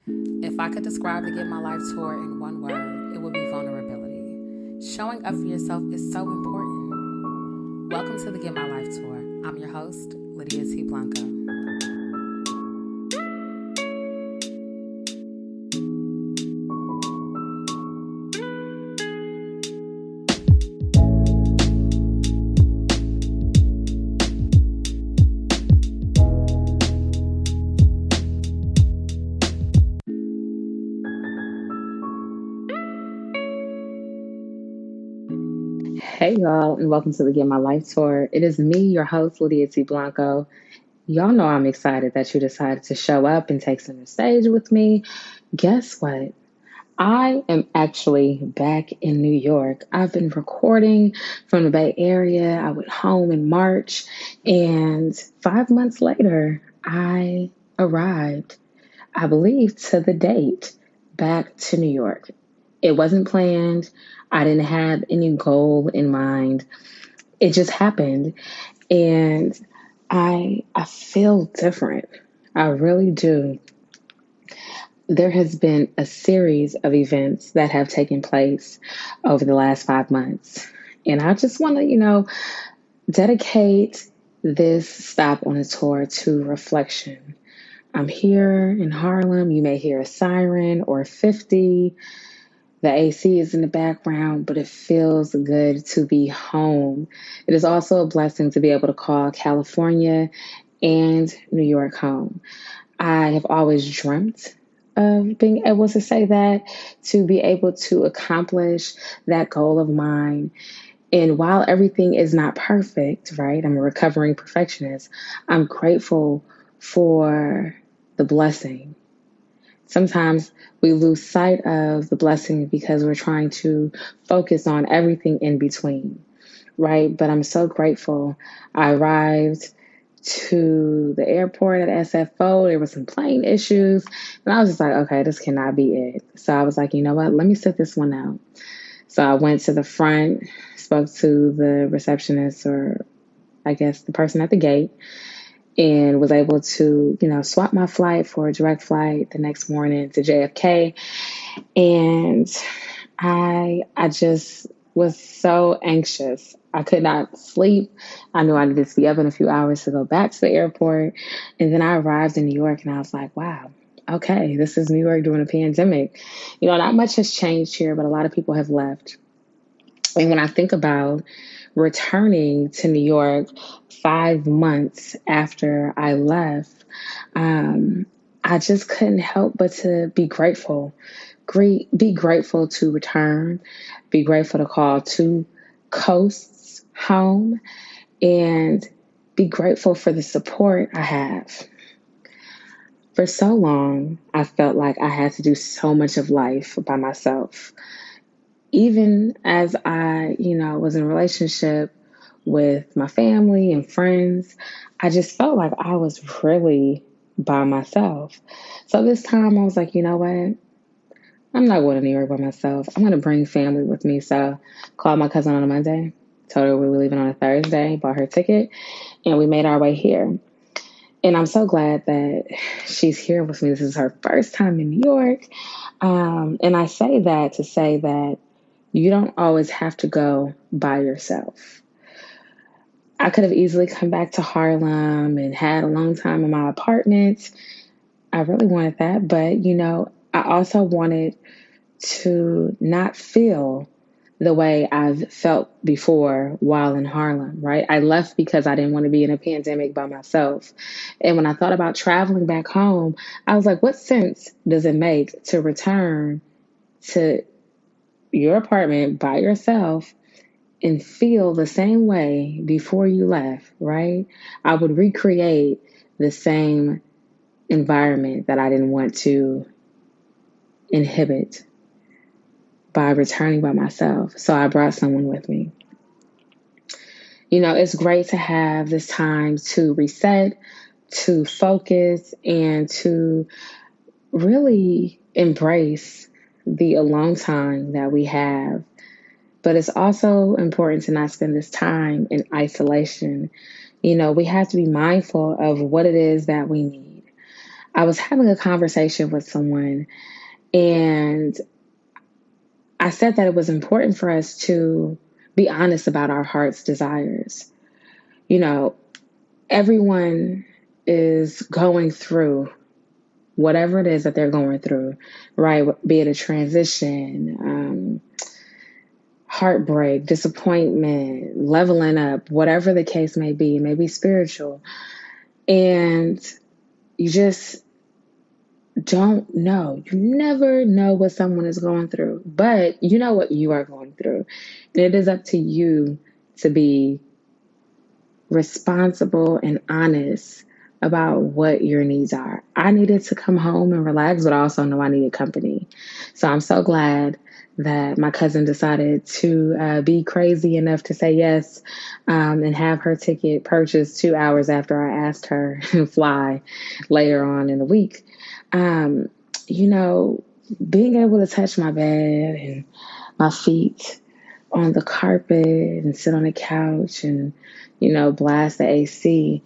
If I could describe the Get My Life tour in one word, it would be vulnerability. Showing up for yourself is so important. Welcome to the Get My Life tour. I'm your host, Lydia T. Blanco. Hey y'all, and welcome to the Get My Life Tour. It is me, your host, Lydia T. Blanco. Y'all know I'm excited that you decided to show up and take center stage with me. Guess what? I am actually back in New York. I've been recording from the Bay Area. I went home in March, and 5 months later, I arrived, I believe, to the date back to New York. It wasn't planned. I didn't have any goal in mind. It just happened, and I feel different. I really do. There has been a series of events that have taken place over the last 5 months, and I just want to, dedicate this stop on the tour to reflection. I'm here in Harlem. You may hear a siren or 50. The AC is in the background, but it feels good to be home. It is also a blessing to be able to call California and New York home. I have always dreamt of being able to say that, to be able to accomplish that goal of mine. And while everything is not perfect, right? I'm a recovering perfectionist. I'm grateful for the blessing. Sometimes we lose sight of the blessing because we're trying to focus on everything in between, right? But I'm so grateful. I arrived to the airport at SFO. There were some plane issues. And I was just like, okay, this cannot be it. So I was like, you know what? Let me sit this one out. So I went to the front, spoke to the receptionist, or I guess the person at the gate, and was able to, swap my flight for a direct flight the next morning to JFK. And I just was so anxious. I could not sleep. I knew I needed to be up in a few hours to go back to the airport. And then I arrived in New York and I was like, wow, okay, this is New York during a pandemic. Not much has changed here, but a lot of people have left. And when I think about returning to New York 5 months after I left, I just couldn't help but to be grateful. Be grateful to return, be grateful to call two coasts home, and be grateful for the support I have. For so long, I felt like I had to do so much of life by myself. Even as I, was in a relationship with my family and friends, I just felt like I was really by myself. So this time I was like, you know what? I'm not going to New York by myself. I'm going to bring family with me. So called my cousin on a Monday, told her we were leaving on a Thursday, bought her ticket, and we made our way here. And I'm so glad that she's here with me. This is her first time in New York. And I say that to say that you don't always have to go by yourself. I could have easily come back to Harlem and had a long time in my apartment. I really wanted that. But, I also wanted to not feel the way I've felt before while in Harlem, right? I left because I didn't want to be in a pandemic by myself. And when I thought about traveling back home, I was like, what sense does it make to return to your apartment by yourself and feel the same way before you left, right? I would recreate the same environment that I didn't want to inhibit by returning by myself. So I brought someone with me. It's great to have this time to reset, to focus, and to really embrace the alone time that we have. But it's also important to not spend this time in isolation. We have to be mindful of what it is that we need. I was having a conversation with someone, and I said that it was important for us to be honest about our heart's desires. You know, everyone is going through whatever it is that they're going through, right? Be it a transition, heartbreak, disappointment, leveling up, whatever the case may be, maybe spiritual. And you just don't know. You never know what someone is going through, but you know what you are going through. And it is up to you to be responsible and honest about what your needs are. I needed to come home and relax, but I also know I needed company. So I'm so glad that my cousin decided to be crazy enough to say yes, and have her ticket purchased 2 hours after I asked her to fly later on in the week. Um, you know, being able to touch my bed and my feet on the carpet and sit on the couch and, blast the AC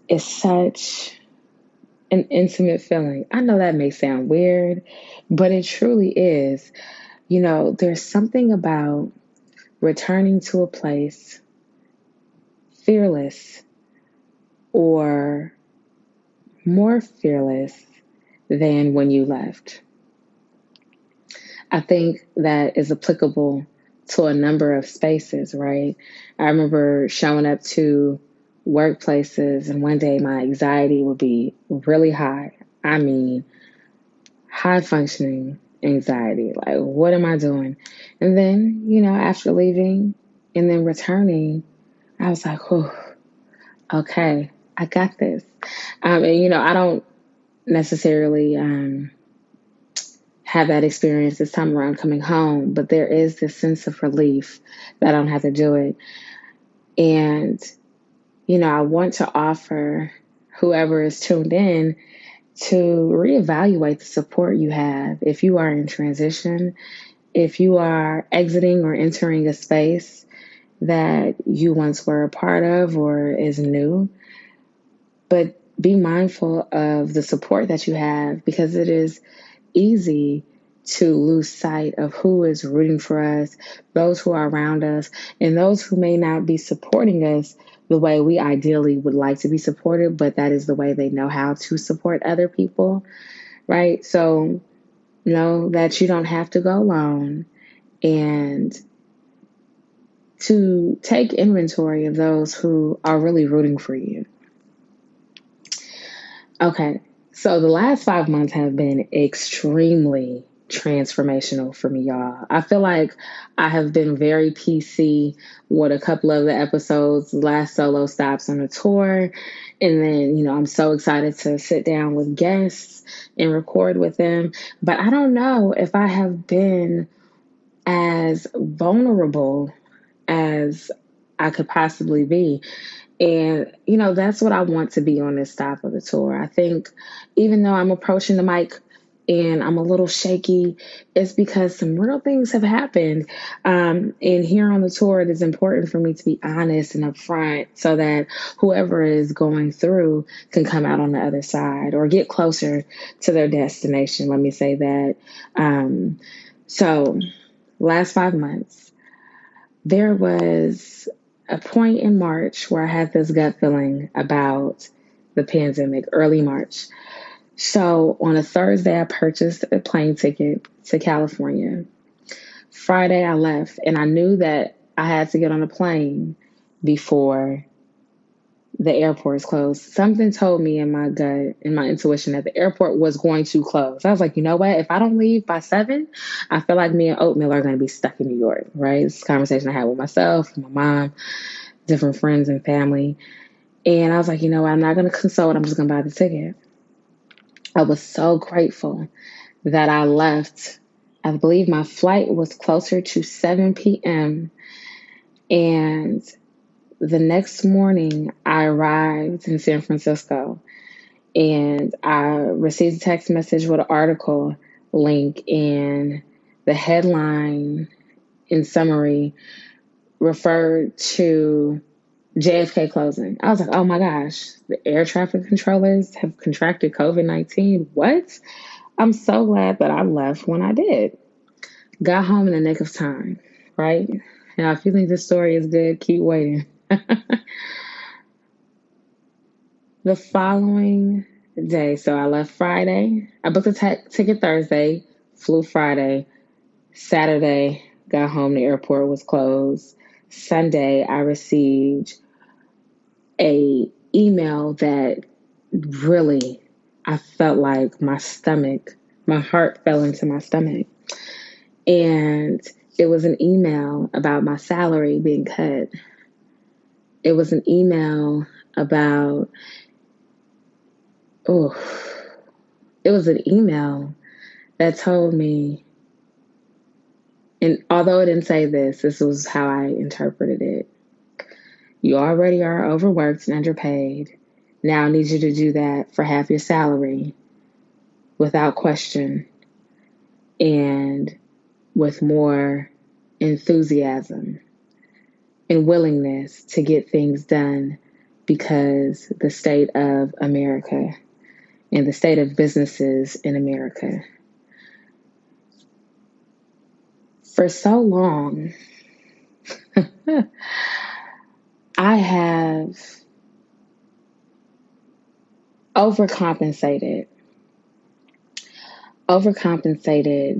is such an intimate feeling. I know that may sound weird, but it truly is. There's something about returning to a place fearless or more fearless than when you left. I think that is applicable to a number of spaces, right? I remember showing up to workplaces, and one day my anxiety would be really high. I mean, high functioning anxiety. Like, what am I doing? And then, after leaving and then returning, I was like, oh, okay, I got this. And, I don't necessarily have that experience this time around coming home, but there is this sense of relief that I don't have to do it. And, I want to offer whoever is tuned in to reevaluate the support you have. If you are in transition, if you are exiting or entering a space that you once were a part of or is new, but be mindful of the support that you have, because it is easy to lose sight of who is rooting for us, those who are around us, and those who may not be supporting us the way we ideally would like to be supported, but that is the way they know how to support other people, right? So know that you don't have to go alone, and to take inventory of those who are really rooting for you. Okay, so the last 5 months have been extremely transformational for me, y'all. I feel like I have been very PC with a couple of the episodes, last solo stops on the tour. And then, I'm so excited to sit down with guests and record with them. But I don't know if I have been as vulnerable as I could possibly be. And, that's what I want to be on this stop of the tour. I think even though I'm approaching the mic and I'm a little shaky, it's because some real things have happened. And here on the tour, it is important for me to be honest and upfront so that whoever is going through can come out on the other side or get closer to their destination. Let me say that. So last 5 months, there was a point in March where I had this gut feeling about the pandemic, early March. So on a Thursday, I purchased a plane ticket to California. Friday, I left, and I knew that I had to get on a plane before the airport's closed. Something told me in my gut, in my intuition, that the airport was going to close. I was like, you know what? If I don't leave by 7, I feel like me and Oatmeal are going to be stuck in New York, right? It's a conversation I had with myself, my mom, different friends and family. And I was like, you know what? I'm not going to consult. I'm just going to buy the ticket. I was so grateful that I left. I believe my flight was closer to 7 p.m. And the next morning, I arrived in San Francisco, and I received a text message with an article link, and the headline in summary referred to JFK closing. I was like, oh my gosh, the air traffic controllers have contracted COVID-19. What? I'm so glad that I left when I did. Got home in the nick of time, right? Now, if you think this story is good, keep waiting. The following day, so I left Friday. I booked a ticket Thursday, flew Friday. Saturday, got home, the airport was closed. Sunday, I received a email that really, I felt like my heart fell into my stomach. And it was an email about my salary being cut. It was an email about, oh, it was an email that told me, and although it didn't say this was how I interpreted it. You already are overworked and underpaid. Now I need you to do that for half your salary without question and with more enthusiasm and willingness to get things done because the state of America and the state of businesses in America. For so long, I have overcompensated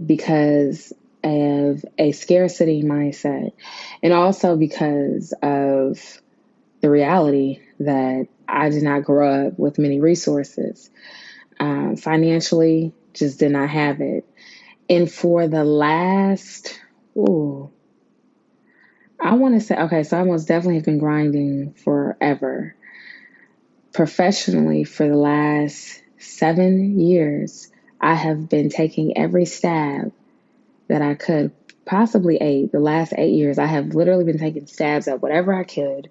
because of a scarcity mindset and also because of the reality that I did not grow up with many resources. Financially, just did not have it. And for the last, I want to say, okay, so I most definitely have been grinding forever. Professionally, for the last 7 years, I have been taking every stab that I could, possibly 8. The last 8 years, I have literally been taking stabs at whatever I could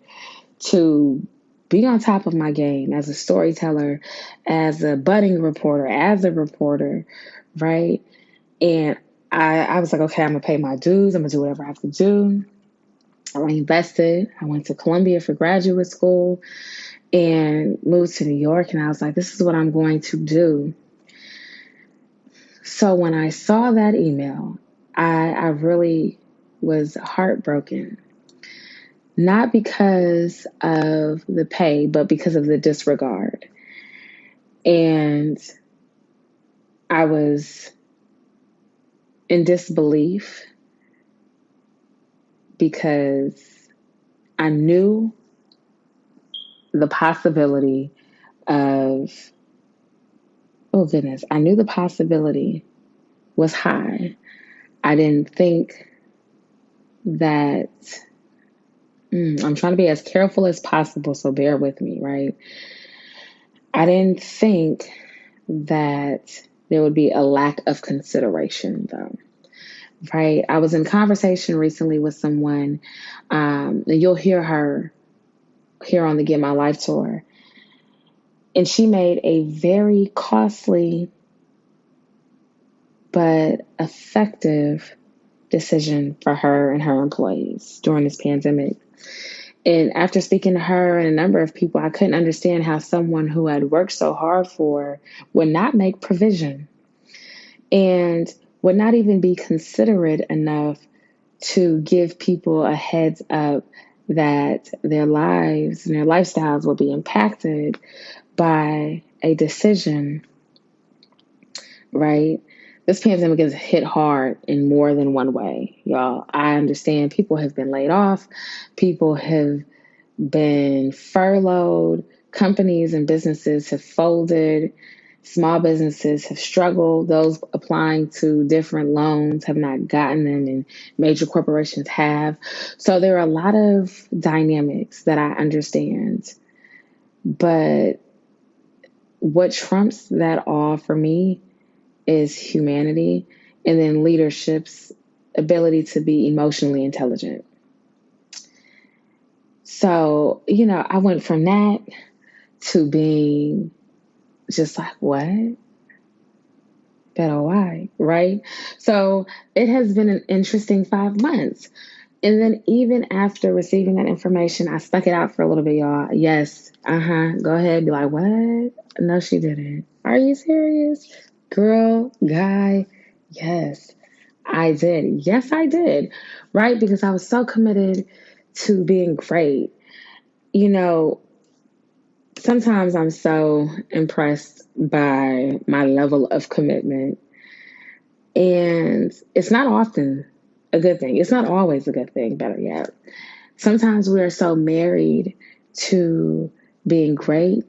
to be on top of my game as a storyteller, as a budding reporter, as a reporter, right? And I was like, okay, I'm going to pay my dues. I'm going to do whatever I have to do. I invested. I went to Columbia for graduate school and moved to New York. And I was like, this is what I'm going to do. So when I saw that email, I really was heartbroken. Not because of the pay, but because of the disregard. And I was in disbelief because I knew the possibility of, oh goodness, I knew the possibility was high. I didn't think that, I'm trying to be as careful as possible, so bear with me, right? I didn't think that there would be a lack of consideration, though. Right. I was in conversation recently with someone, and you'll hear her here on the Get My Life tour. And she made a very costly but effective decision for her and her employees during this pandemic. And after speaking to her and a number of people, I couldn't understand how someone who had worked so hard for would not make provision and would not even be considerate enough to give people a heads up that their lives and their lifestyles will be impacted by a decision, right? This pandemic has hit hard in more than one way, y'all. I understand people have been laid off. People have been furloughed. Companies and businesses have folded. Small businesses have struggled. Those applying to different loans have not gotten them, and major corporations have. So there are a lot of dynamics that I understand. But what trumps that all for me is humanity and then leadership's ability to be emotionally intelligent. So, I went from that to being just like, what? But why? Right? So it has been an interesting 5 months. And then even after receiving that information, I stuck it out for a little bit, y'all. Yes, go ahead. Be like, what? No, she didn't. Are you serious? Girl, guy, yes, I did. Yes, I did. Right? Because I was so committed to being great. You know, sometimes I'm so impressed by my level of commitment. And it's not often a good thing. It's not always a good thing, better yet. Sometimes we are so married to being great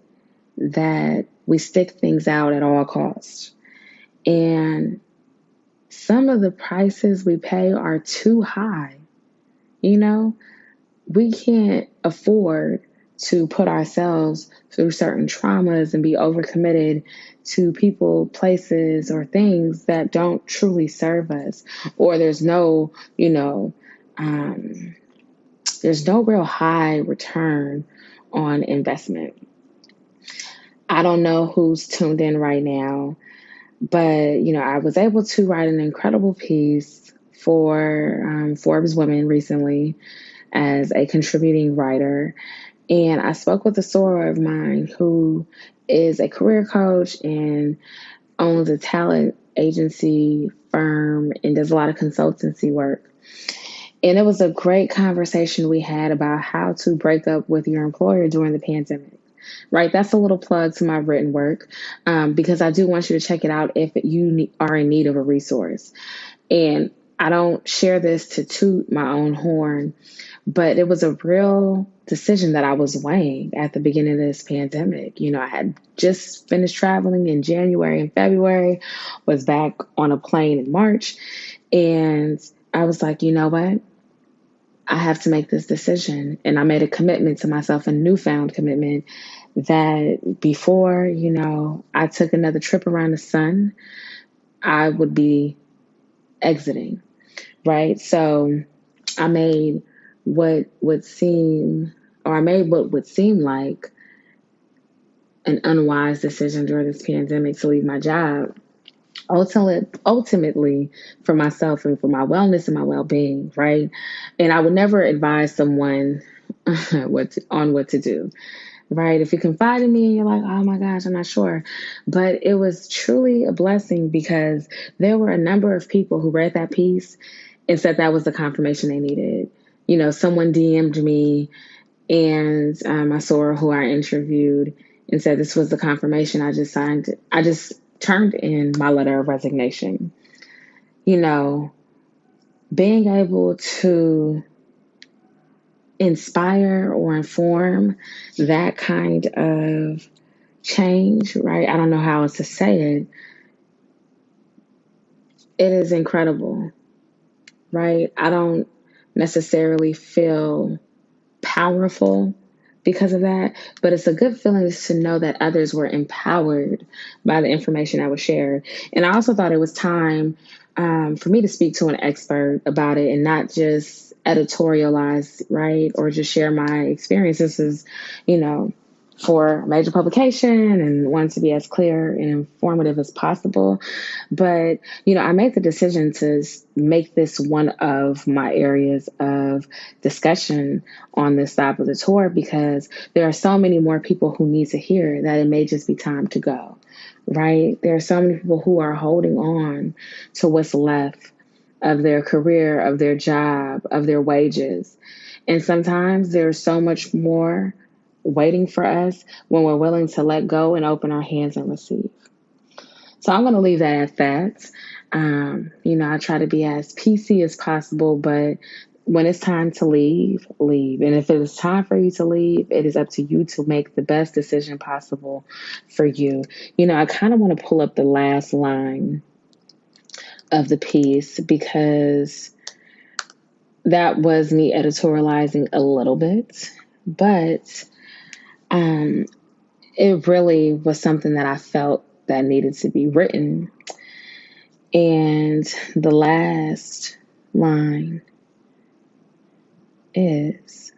that we stick things out at all costs. And some of the prices we pay are too high. You know, we can't afford to put ourselves through certain traumas and be overcommitted to people, places, or things that don't truly serve us. Or um, there's no real high return on investment. I don't know who's tuned in right now, but I was able to write an incredible piece for Forbes Women recently as a contributing writer. And I spoke with a soror of mine who is a career coach and owns a talent agency firm and does a lot of consultancy work. And it was a great conversation we had about how to break up with your employer during the pandemic. Right, that's a little plug to my written work, because I do want you to check it out if you are in need of a resource. And I don't share this to toot my own horn, but it was a real decision that I was weighing at the beginning of this pandemic. I had just finished traveling in January and February, was back on a plane in March, and I was like, you know what? I have to make this decision. And I made a commitment to myself, a newfound commitment, that before, I took another trip around the sun, I would be exiting. Right. So I made what would seem, or I made what would seem like an unwise decision during this pandemic to leave my job. Ultimately, for myself and for my wellness and my well-being, right? And I would never advise someone what to do, right? If you confide in me and you're like, oh my gosh, I'm not sure. But it was truly a blessing because there were a number of people who read that piece and said that was the confirmation they needed. Someone DM'd me and I saw who I interviewed and said this was the confirmation I just signed. I just turned in my letter of resignation. Being able to inspire or inform that kind of change, right? I don't know how else to say it. It is incredible, right? I don't necessarily feel powerful because of that, but it's a good feeling to know that others were empowered by the information that was shared. And I also thought it was time for me to speak to an expert about it and not just editorialize, right? Or just share my experiences as, for a major publication and want to be as clear and informative as possible. But, I made the decision to make this one of my areas of discussion on this stop of the tour because there are so many more people who need to hear that it may just be time to go, right? There are so many people who are holding on to what's left of their career, of their job, of their wages. And sometimes there's so much more waiting for us when we're willing to let go and open our hands and receive. So I'm going to leave that at that. I try to be as PC as possible, but when it's time to leave, leave. And if it is time for you to leave, it is up to you to make the best decision possible for you. I kind of want to pull up the last line of the piece because that was me editorializing a little bit, but it really was something that I felt that needed to be written. And the last line is,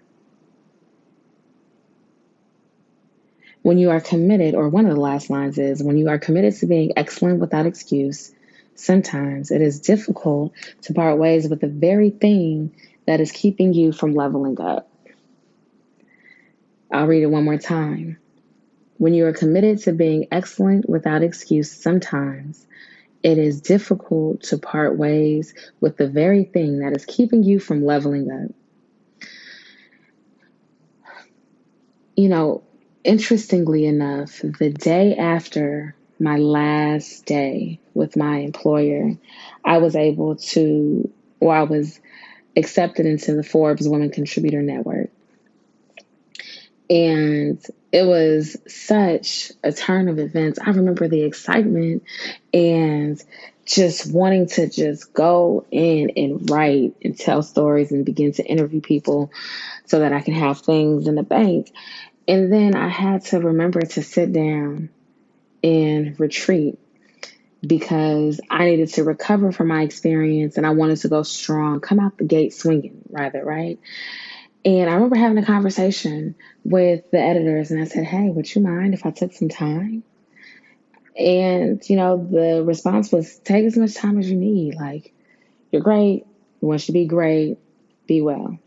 when you are committed, or one of the last lines is, when you are committed to being excellent without excuse, sometimes it is difficult to part ways with the very thing that is keeping you from leveling up. I'll read it one more time. When you are committed to being excellent without excuse, sometimes it is difficult to part ways with the very thing that is keeping you from leveling up. You know, interestingly enough, the day after my last day with my employer, I was able to, or I was accepted into the Forbes Women Contributor Network. And it was such a turn of events. I remember the excitement and just wanting to just go in and write and tell stories and begin to interview people so that I can have things in the bank. And then I had to remember to sit down and retreat because I needed to recover from my experience and I wanted to go strong, come out the gate swinging, rather, right? And I remember having a conversation with the editors and I said, hey, would you mind if I took some time? And, the response was take as much time as you need. Like, you're great. We want you to be great. Be well.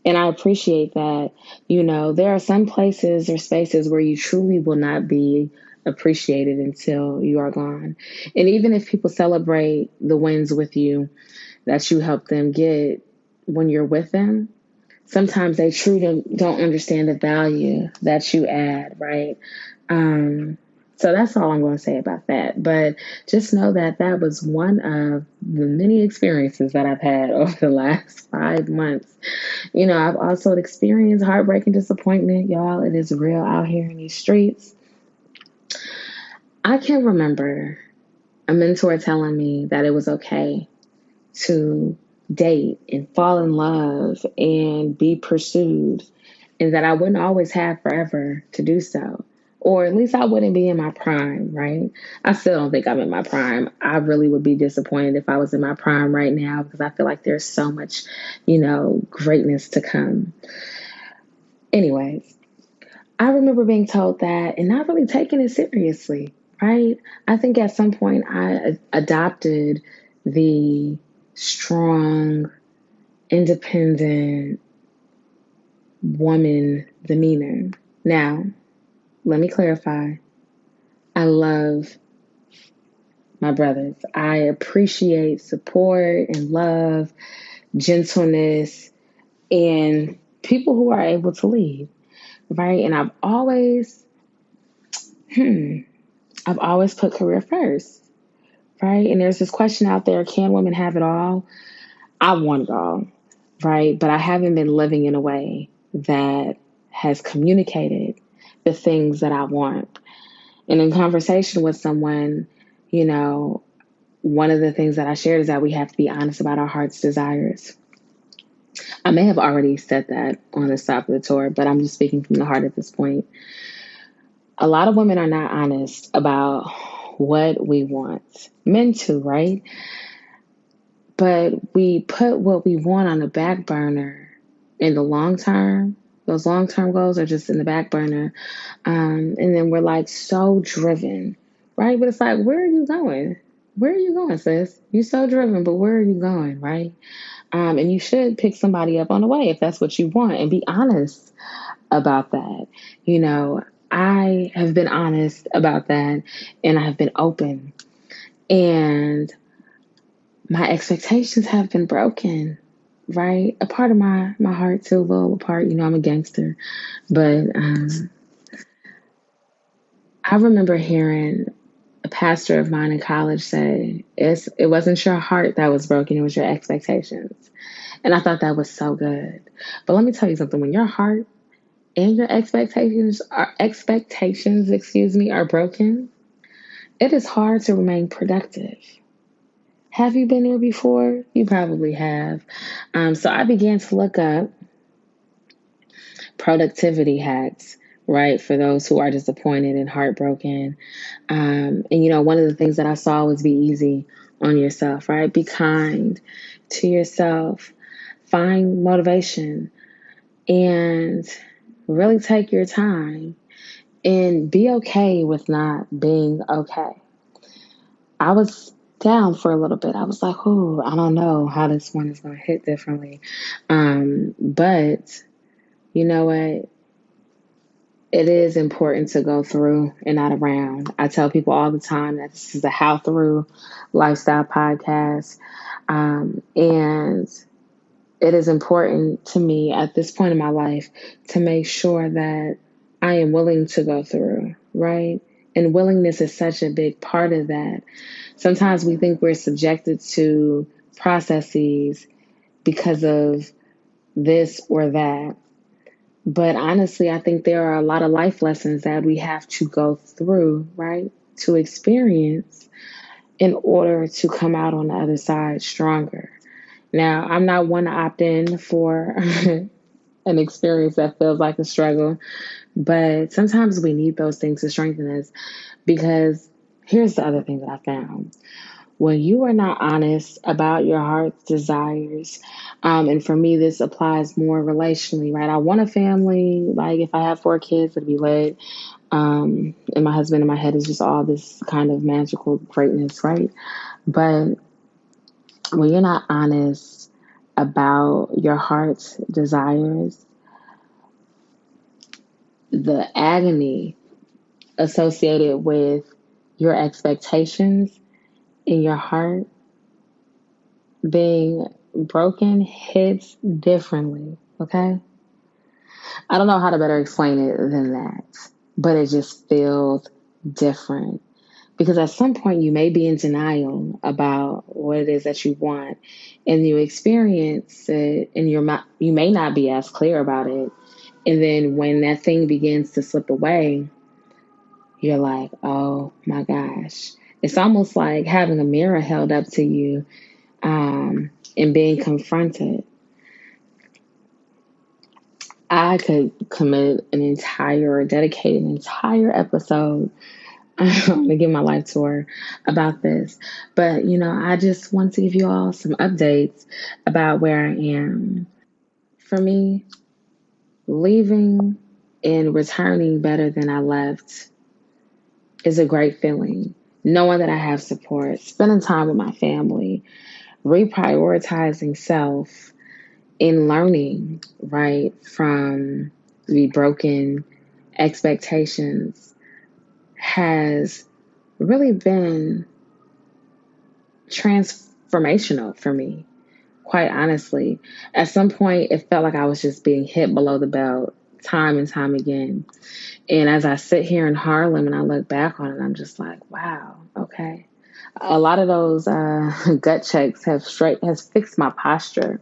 And I appreciate that. There are some places or spaces where you truly will not be appreciated until you are gone. And even if people celebrate the wins with you that you help them get when you're with them, sometimes they truly don't understand the value that you add, right? So that's all I'm going to say about that. But just know that that was one of the many experiences that I've had over the last 5 months. I've also experienced heartbreak and disappointment, y'all. It is real out here in these streets. I can remember a mentor telling me that it was okay to date and fall in love and be pursued, and that I wouldn't always have forever to do so. Or at least I wouldn't be in my prime, right? I still don't think I'm in my prime. I really would be disappointed if I was in my prime right now because I feel like there's so much, greatness to come. Anyways, I remember being told that and not really taking it seriously, right? I think at some point I adopted the strong, independent woman demeanor. Now, let me clarify. I love my brothers. I appreciate support and love, gentleness, and people who are able to lead, right? And I've always put career first, right? And there's this question out there, can women have it all? I want it all, right? But I haven't been living in a way that has communicated the things that I want. And in conversation with someone, one of the things that I shared is that we have to be honest about our heart's desires. I may have already said that on the Stop of the Tour, but I'm just speaking from the heart at this point. A lot of women are not honest about what we want. Men too, right? But we put what we want on the back burner in the long term. Those long-term goals are just in the back burner. And then we're like so driven, right? But it's like, where are you going? Where are you going, sis? You're so driven, but where are you going, right? And you should pick somebody up on the way if that's what you want and be honest about that. I have been honest about that and I have been open. And my expectations have been broken, right? A part of my heart too, a little part, I'm a gangster. But I remember hearing a pastor of mine in college say, it wasn't your heart that was broken, it was your expectations. And I thought that was so good. But let me tell you something, when your heart and your expectations, are broken, it is hard to remain productive. Have you been there before? You probably have. So I began to look up productivity hacks, right, for those who are disappointed and heartbroken. And, one of the things that I saw was be easy on yourself, right? Be kind to yourself. Find motivation and really take your time and be okay with not being okay. I was down for a little bit. I was like, oh, I don't know how this one is going to hit differently. But you know what? It is important to go through and not around. I tell people all the time that this is a how through lifestyle podcast. And it is important to me at this point in my life to make sure that I am willing to go through, right? And willingness is such a big part of that. Sometimes we think we're subjected to processes because of this or that. But honestly, I think there are a lot of life lessons that we have to go through, right? To experience in order to come out on the other side stronger. Now, I'm not one to opt in for an experience that feels like a struggle, but sometimes we need those things to strengthen us because here's the other thing that I found. When you are not honest about your heart's desires, and for me, this applies more relationally, right? I want a family. Like if I have 4 kids, it'd be lit. And my husband in my head is just all this kind of magical greatness, right? But when you're not honest about your heart's desires, the agony associated with your expectations in your heart being broken hits differently, okay? I don't know how to better explain it than that, but it just feels different. Because at some point you may be in denial about what it is that you want, and you experience it, and you may not be as clear about it. And then when that thing begins to slip away, you're like, oh my gosh. It's almost like having a mirror held up to you, and being confronted. I could dedicate an entire episode to give my life tour about this. But, I just want to give you all some updates about where I am. For me, leaving and returning better than I left is a great feeling. Knowing that I have support, spending time with my family, reprioritizing self, in learning, right, from the broken expectations has really been transformational for me, quite honestly. At some point, it felt like I was just being hit below the belt time and time again. And as I sit here in Harlem and I look back on it, I'm just like, wow, okay. A lot of those gut checks has fixed my posture.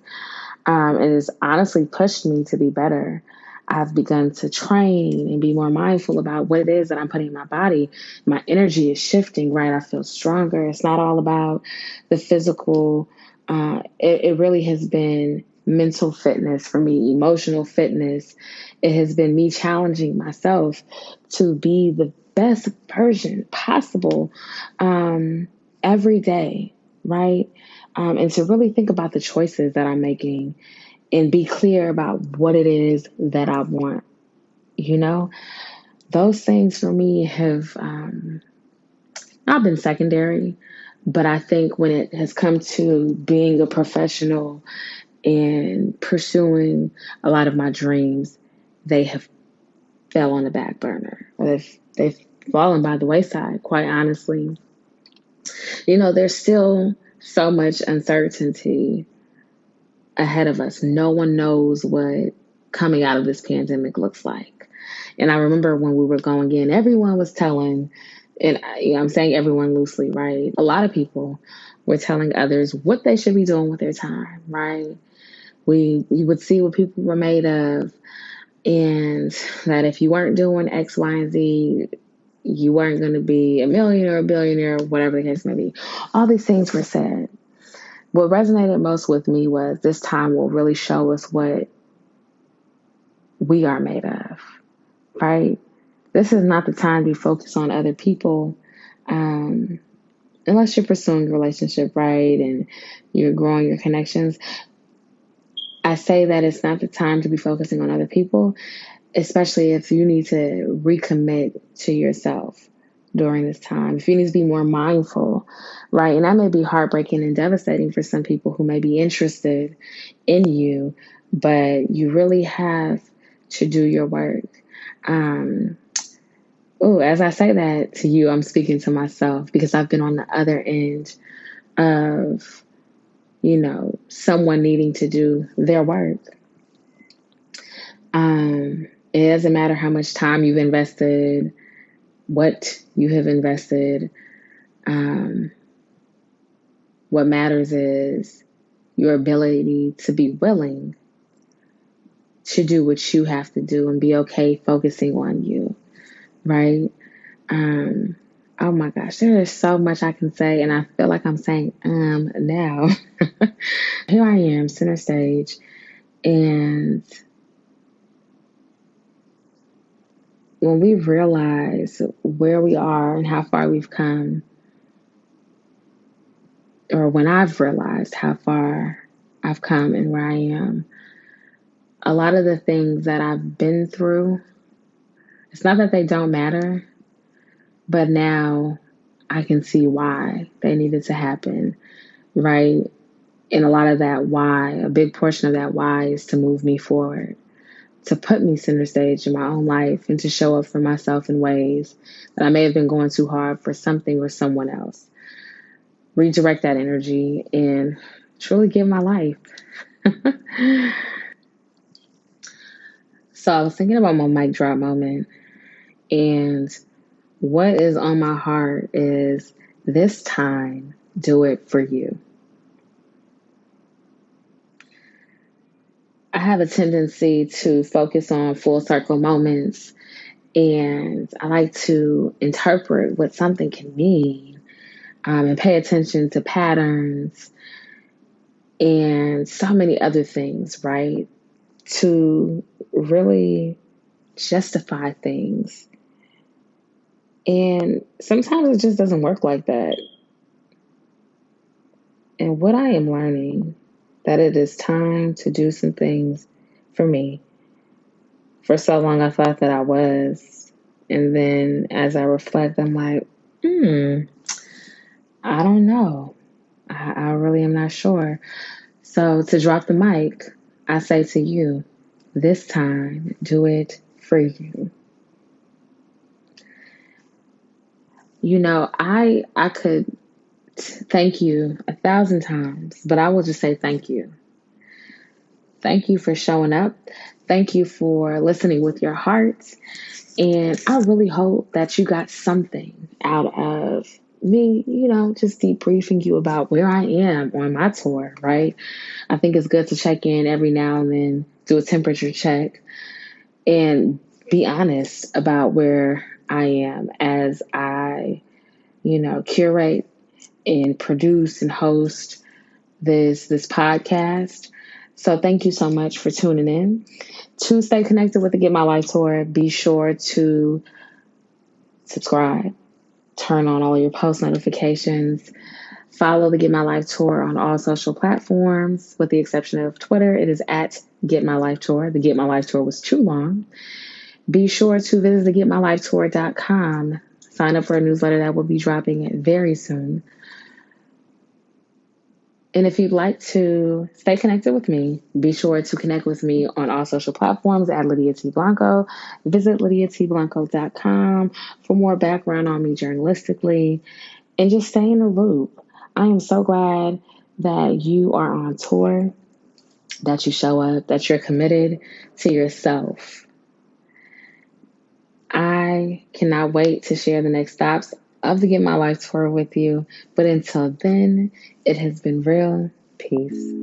And has honestly pushed me to be better. I've begun to train and be more mindful about what it is that I'm putting in my body. My energy is shifting, right? I feel stronger. It's not all about the physical. It really has been mental fitness for me, emotional fitness. It has been me challenging myself to be the best version possible every day, right? And to really think about the choices that I'm making and be clear about what it is that I want. Those things for me have not been secondary, but I think when it has come to being a professional and pursuing a lot of my dreams, they have fell on the back burner, or they've fallen by the wayside, quite honestly. There's still so much uncertainty ahead of us. No one knows what coming out of this pandemic looks like. And I remember when we were going in, everyone was telling, and I'm saying everyone loosely, right? A lot of people were telling others what they should be doing with their time, right? We would see what people were made of, and that if you weren't doing X, Y, and Z, you weren't going to be a millionaire, a billionaire, whatever the case may be. All these things were said. What resonated most with me was this time will really show us what we are made of, right? This is not the time to focus on other people, unless you're pursuing a relationship, right? And you're growing your connections. I say that it's not the time to be focusing on other people, especially if you need to recommit to yourself, during this time, if you need to be more mindful, right? And that may be heartbreaking and devastating for some people who may be interested in you, but you really have to do your work. Um, oh, as I say that to you, I'm speaking to myself because I've been on the other end of, someone needing to do their work. It doesn't matter how much time you've invested, what you have invested. Um, what matters is your ability to be willing to do what you have to do and be okay focusing on you, right? Oh my gosh, there is so much I can say, and I feel like I'm saying now. Here I am, center stage, and when we realize where we are and how far we've come, or when I've realized how far I've come and where I am, a lot of the things that I've been through, it's not that they don't matter, but now I can see why they needed to happen, right? And a lot of that why, a big portion of that why is to move me forward, to put me center stage in my own life and to show up for myself in ways that I may have been going too hard for something or someone else. Redirect that energy and truly give my life. So I was thinking about my mic drop moment, and what is on my heart is this time, do it for you. I have a tendency to focus on full circle moments, and I like to interpret what something can mean, and pay attention to patterns and so many other things, right? To really justify things. And sometimes it just doesn't work like that. And what I am learning, that it is time to do some things for me. For so long, I thought that I was. And then as I reflect, I'm like, I don't know. I really am not sure. So to drop the mic, I say to you, this time, do it for you. I could thank you 1,000 times, but I will just say thank you. Thank you for showing up. Thank you for listening with your heart. And I really hope that you got something out of me, just debriefing you about where I am on my tour, right? I think it's good to check in every now and then, do a temperature check, and be honest about where I am as I, curate and produce and host this podcast. So thank you so much for tuning in. To stay connected with the Get My Life Tour, be sure to subscribe, turn on all your post notifications, follow the Get My Life Tour on all social platforms, with the exception of Twitter. It is at Get My Life Tour. The Get My Life Tour was too long. Be sure to visit thegetmylifetour.com. Sign up for a newsletter that will be dropping very soon. And if you'd like to stay connected with me, be sure to connect with me on all social platforms at Lydia T. Blanco. Visit lydiatblanco.com for more background on me journalistically, and just stay in the loop. I am so glad that you are on tour, that you show up, that you're committed to yourself. I cannot wait to share the next stops of the Get My Life Tour with you. But until then, it has been real. Peace.